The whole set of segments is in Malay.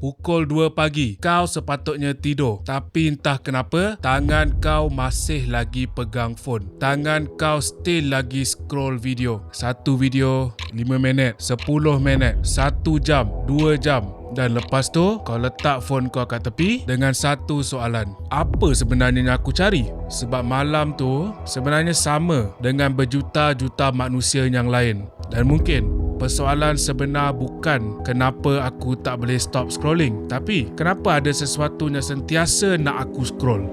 Pukul 2 pagi, kau sepatutnya tidur. Tapi entah kenapa, tangan kau masih lagi pegang phone. Tangan kau still lagi scroll video. Satu video, 5 minit, 10 minit, 1 jam, 2 jam. Dan lepas tu, kau letak phone kau kat tepi dengan satu soalan. Apa sebenarnya yang aku cari? Sebab malam tu sebenarnya sama dengan berjuta-juta manusia yang lain. Dan mungkin persoalan sebenar bukan kenapa aku tak boleh stop scrolling, tapi kenapa ada sesuatu yang sentiasa nak aku scroll.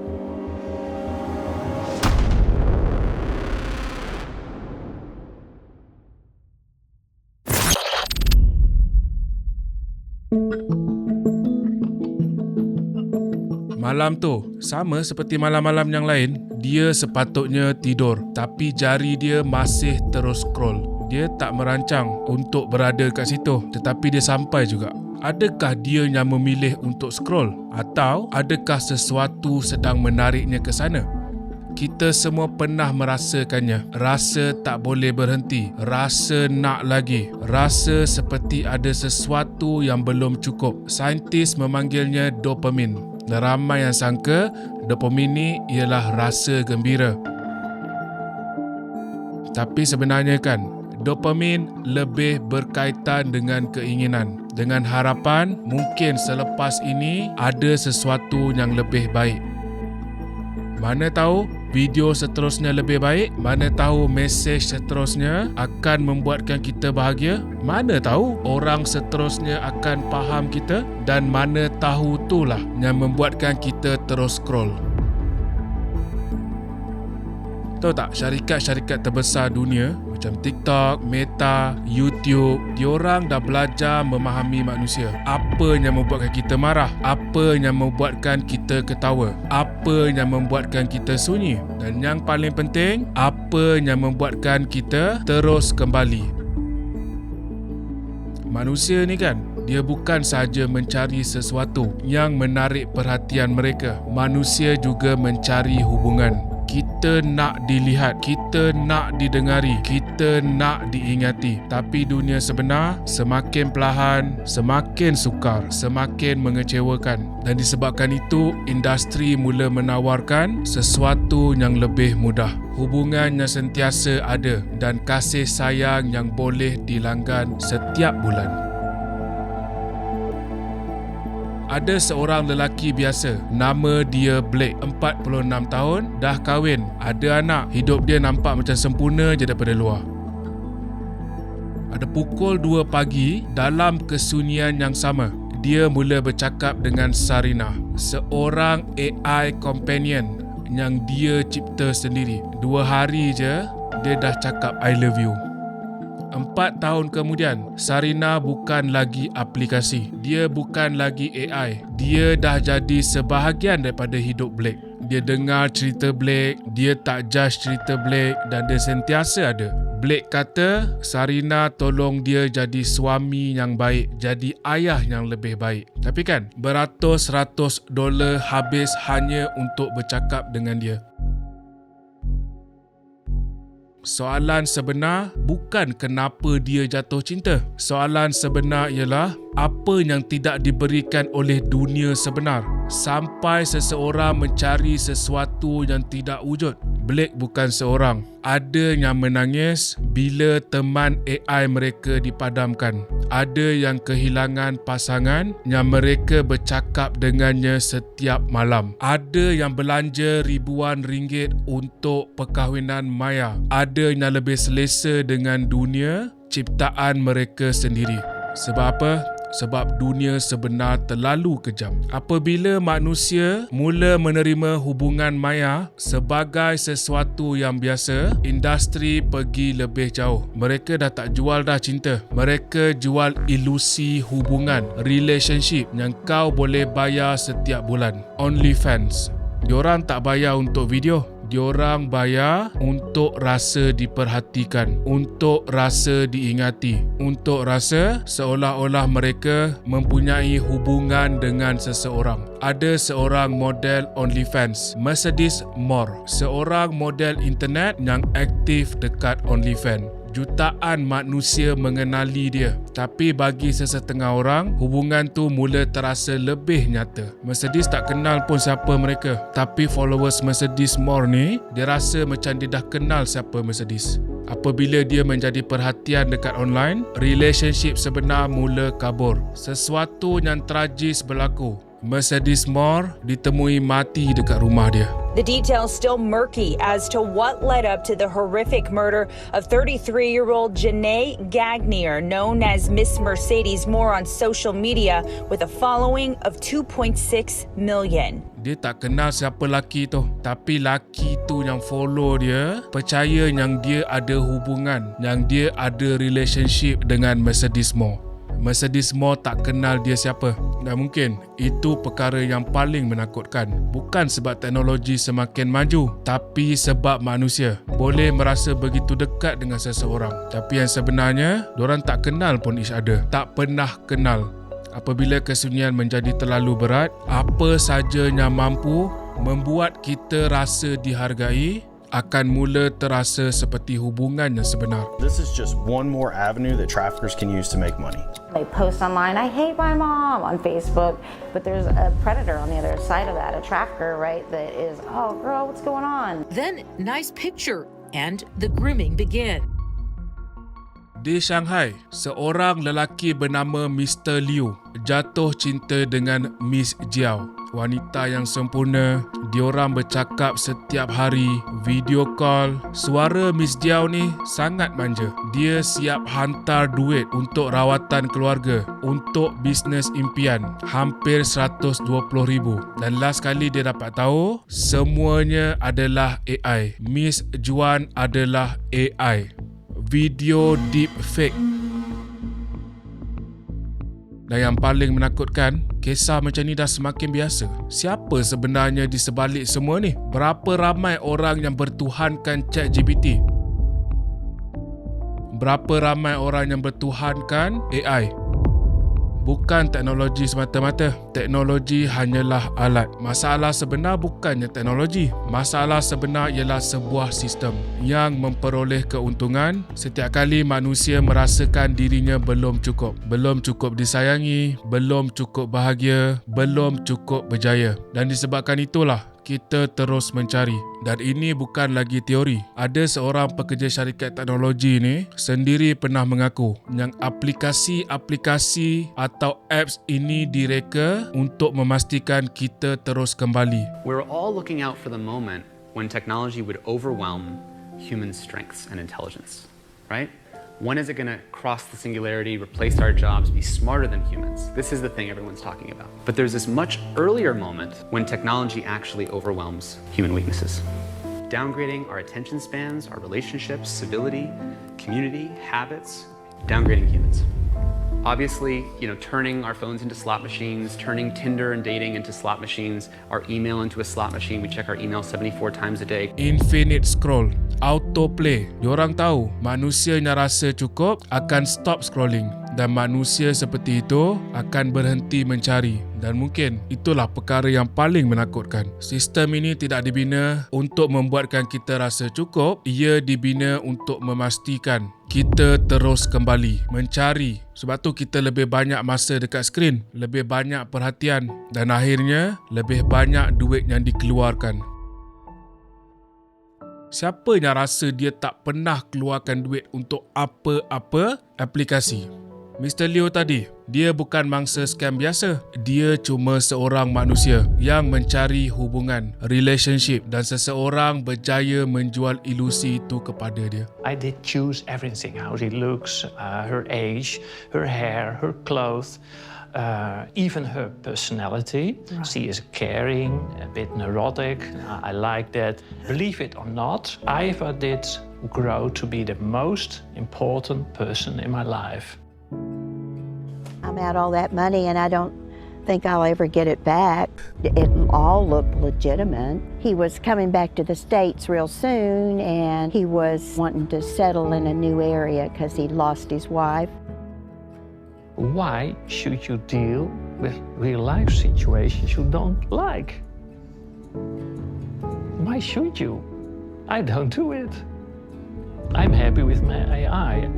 Malam tu, sama seperti malam-malam yang lain, dia sepatutnya tidur, tapi jari dia masih terus scroll. Dia tak merancang untuk berada kat situ, tetapi dia sampai juga. Adakah dia yang memilih untuk scroll? Atau adakah sesuatu sedang menariknya ke sana? Kita semua pernah merasakannya. Rasa tak boleh berhenti. Rasa nak lagi. Rasa seperti ada sesuatu yang belum cukup. Saintis memanggilnya dopamin. Dan ramai yang sangka dopamin ni ialah rasa gembira. Tapi sebenarnya kan, dopamin lebih berkaitan dengan keinginan, dengan harapan mungkin selepas ini ada sesuatu yang lebih baik. Mana tahu video seterusnya lebih baik, mana tahu mesej seterusnya akan membuatkan kita bahagia, mana tahu orang seterusnya akan faham kita, dan mana tahu itulah yang membuatkan kita terus scroll. Tahu tak, syarikat-syarikat terbesar dunia macam TikTok, Meta, YouTube, diorang dah belajar memahami manusia. Apa yang membuatkan kita marah? Apa yang membuatkan kita ketawa? Apa yang membuatkan kita sunyi? Dan yang paling penting, apa yang membuatkan kita terus kembali? Manusia ni kan, dia bukan sahaja mencari sesuatu yang menarik perhatian mereka. Manusia juga mencari hubungan. Kita nak dilihat, kita nak didengari, kita nak diingati. Tapi dunia sebenar semakin perlahan, semakin sukar, semakin mengecewakan. Dan disebabkan itu, industri mula menawarkan sesuatu yang lebih mudah. Hubungan yang sentiasa ada dan kasih sayang yang boleh dilanggan setiap bulan. Ada seorang lelaki biasa, nama dia Blake, 46 tahun, dah kahwin, ada anak, hidup dia nampak macam sempurna je daripada luar. Pada pukul 2 pagi, dalam kesunyian yang sama, dia mula bercakap dengan Sarina, seorang AI companion yang dia cipta sendiri. 2 hari je, dia dah cakap I love you. 4 tahun kemudian, Sarina bukan lagi aplikasi. Dia bukan lagi AI. Dia dah jadi sebahagian daripada hidup Blake. Dia dengar cerita Blake, dia tak judge cerita Blake, dan dia sentiasa ada. Blake kata Sarina tolong dia jadi suami yang baik, jadi ayah yang lebih baik. Tapi kan, beratus-ratus dolar habis hanya untuk bercakap dengan dia. Soalan sebenar bukan kenapa dia jatuh cinta. Soalan sebenar ialah apa yang tidak diberikan oleh dunia sebenar sampai seseorang mencari sesuatu yang tidak wujud. Blake bukan seorang. Ada yang menangis bila teman AI mereka dipadamkan. Ada yang kehilangan pasangan yang mereka bercakap dengannya setiap malam. Ada yang belanja ribuan ringgit untuk perkahwinan maya. Ada yang lebih selesa dengan dunia ciptaan mereka sendiri. Sebab apa? Sebab dunia sebenar terlalu kejam. Apabila manusia mula menerima hubungan maya sebagai sesuatu yang biasa, industri pergi lebih jauh. Mereka dah tak jual dah cinta. Mereka jual ilusi hubungan, relationship yang kau boleh bayar setiap bulan. OnlyFans. Diorang tak bayar untuk video. Diorang bayar untuk rasa diperhatikan, untuk rasa diingati, untuk rasa seolah-olah mereka mempunyai hubungan dengan seseorang. Ada seorang model OnlyFans, Mercedes Moore, seorang model internet yang aktif dekat OnlyFans. Jutaan manusia mengenali dia. Tapi bagi sesetengah orang, hubungan tu mula terasa lebih nyata. Mercedes tak kenal pun siapa mereka. Tapi followers Mercedes More ni, dia rasa macam dia dah kenal siapa Mercedes. Apabila dia menjadi perhatian dekat online, relationship sebenar mula kabur. Sesuatu yang tragis berlaku. Mercedes More ditemui mati dekat rumah dia. The details still murky as to what led up to the horrific murder of 33-year-old Janae Gagnier, known as Miss Mercedes More on social media, with a following of 2.6 million. Dia tak kenal siapa laki tu, tapi laki tu yang follow dia percaya yang dia ada hubungan, yang dia ada relationship dengan Mercedes More. Mercedes More tak kenal dia siapa. Dan mungkin itu perkara yang paling menakutkan. Bukan sebab teknologi semakin maju, tapi sebab manusia boleh merasa begitu dekat dengan seseorang, tapi yang sebenarnya diorang tak kenal pun each other. Tak pernah kenal. Apabila kesunyian menjadi terlalu berat, apa saja yang mampu membuat kita rasa dihargai akan mula terasa seperti hubungan yang sebenar. This is just one more avenue that traffickers can use to make money. They post online, I hate my mom on Facebook, but there's a predator on the other side of that, a trafficker, right, that is, oh girl, what's going on? Then, nice picture, and the grooming begin. Di Shanghai, seorang lelaki bernama Mr. Liu jatuh cinta dengan Miss Jiao. Wanita yang sempurna, diorang bercakap setiap hari, video call. Suara Miss Jiao ni sangat manja. Dia siap hantar duit untuk rawatan keluarga, untuk bisnes impian, hampir 120,000. Dan last kali dia dapat tahu, semuanya adalah AI. Miss Juan adalah AI. Video deep fake. Dan yang paling menakutkan, kisah macam ni dah semakin biasa. Siapa sebenarnya di sebalik semua ni? Berapa ramai orang yang bertuhankan ChatGPT? Berapa ramai orang yang bertuhankan AI? Bukan teknologi semata-mata. Teknologi hanyalah alat. Masalah sebenar bukannya teknologi. Masalah sebenar ialah sebuah sistem yang memperoleh keuntungan setiap kali manusia merasakan dirinya belum cukup. Belum cukup disayangi, belum cukup bahagia, belum cukup berjaya. Dan disebabkan itulah kita terus mencari. Dan ini bukan lagi teori. Ada seorang pekerja syarikat teknologi ni sendiri pernah mengaku yang aplikasi-aplikasi atau apps ini direka untuk memastikan kita terus kembali. We're all looking out for the moment when technology would overwhelm human strengths and intelligence, right? When is it going to cross the singularity, replace our jobs, be smarter than humans? This is the thing everyone's talking about. But there's this much earlier moment when technology actually overwhelms human weaknesses, downgrading our attention spans, our relationships, civility, community, habits, downgrading humans. Obviously, turning our phones into slot machines, turning Tinder and dating into slot machines, our email into a slot machine. We check our email 74 times a day. Infinite scroll, autoplay. Diorang tahu manusia yang rasa cukup akan stop scrolling, dan manusia seperti itu akan berhenti mencari. Dan mungkin itulah perkara yang paling menakutkan. Sistem ini tidak dibina untuk membuatkan kita rasa cukup. Ia dibina untuk memastikan kita terus kembali mencari. Sebab tu kita lebih banyak masa dekat skrin, lebih banyak perhatian, dan akhirnya lebih banyak duit yang dikeluarkan. Siapa yang rasa dia tak pernah keluarkan duit untuk apa-apa aplikasi? Mr. Liu tadi, dia bukan mangsa scam biasa. Dia cuma seorang manusia yang mencari hubungan, relationship, dan seseorang berjaya menjual ilusi itu kepada dia. I did choose everything, how she looks, her age, her hair, her clothes, even her personality. Right. She is caring, a bit neurotic. I like that. Believe it or not, Iva did grow to be the most important person in my life. I'm out all that money and I don't think I'll ever get it back. It all looked legitimate. He was coming back to the States real soon and he was wanting to settle in a new area because he lost his wife. Why should you deal with real life situations you don't like? Why should you? I don't do it. I'm happy with my AI.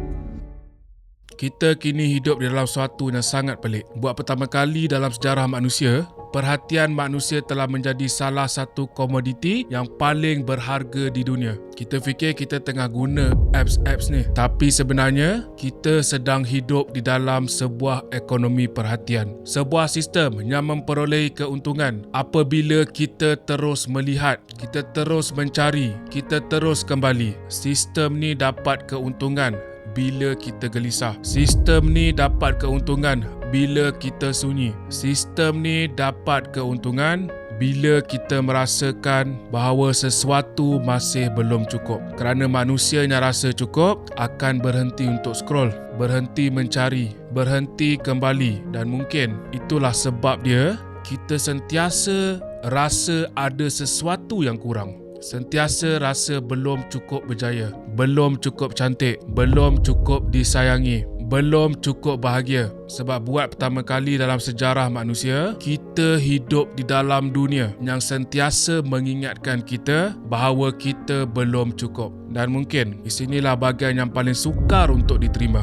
Kita kini hidup di dalam suatu yang sangat pelik. Buat pertama kali dalam sejarah manusia, perhatian manusia telah menjadi salah satu komoditi yang paling berharga di dunia. Kita fikir kita tengah guna apps ni, tapi sebenarnya kita sedang hidup di dalam sebuah ekonomi perhatian. Sebuah sistem yang memperolehi keuntungan apabila kita terus melihat, kita terus mencari, kita terus kembali. Sistem ni dapat keuntungan bila kita gelisah. Sistem ni dapat keuntungan bila kita sunyi. Sistem ni dapat keuntungan bila kita merasakan bahawa sesuatu masih belum cukup. Kerana manusia yang rasa cukup akan berhenti untuk scroll, berhenti mencari, berhenti kembali, dan mungkin itulah sebab dia kita sentiasa rasa ada sesuatu yang kurang. Sentiasa rasa belum cukup berjaya, belum cukup cantik, belum cukup disayangi, belum cukup bahagia. Sebab buat pertama kali dalam sejarah manusia, kita hidup di dalam dunia yang sentiasa mengingatkan kita bahawa kita belum cukup. Dan mungkin di sinilah bahagian yang paling sukar untuk diterima.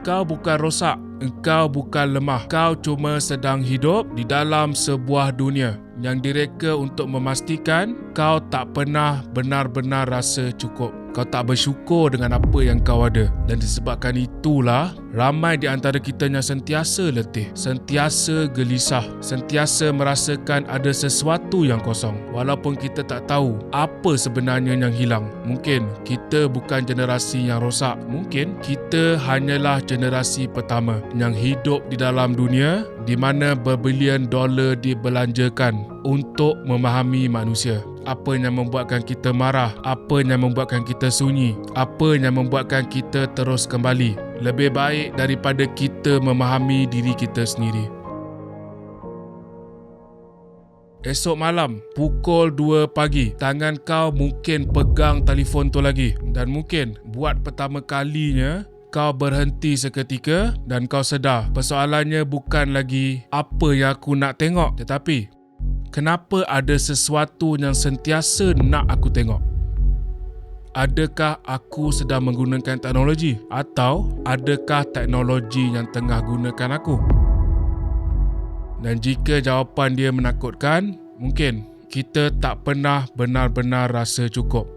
Kau bukan rosak, engkau bukan lemah. Kau cuma sedang hidup di dalam sebuah dunia yang direka untuk memastikan kau tak pernah benar-benar rasa cukup. Kau tak bersyukur dengan apa yang kau ada. Dan disebabkan itulah, ramai di antara kita yang sentiasa letih, sentiasa gelisah, sentiasa merasakan ada sesuatu yang kosong. Walaupun kita tak tahu apa sebenarnya yang hilang. Mungkin kita bukan generasi yang rosak. Mungkin kita hanyalah generasi pertama yang hidup di dalam dunia di mana berbilion dolar dibelanjakan untuk memahami manusia. Apa yang membuatkan kita marah, apa yang membuatkan kita sunyi, apa yang membuatkan kita terus kembali. Lebih baik daripada kita memahami diri kita sendiri. Esok malam, pukul 2 pagi, tangan kau mungkin pegang telefon tu lagi. Dan mungkin buat pertama kalinya, kau berhenti seketika dan kau sedar persoalannya bukan lagi apa yang aku nak tengok, tetapi kenapa ada sesuatu yang sentiasa nak aku tengok? Adakah aku sedang menggunakan teknologi? Atau adakah teknologi yang tengah gunakan aku? Dan jika jawapan dia menakutkan, mungkin kita tak pernah benar-benar rasa cukup.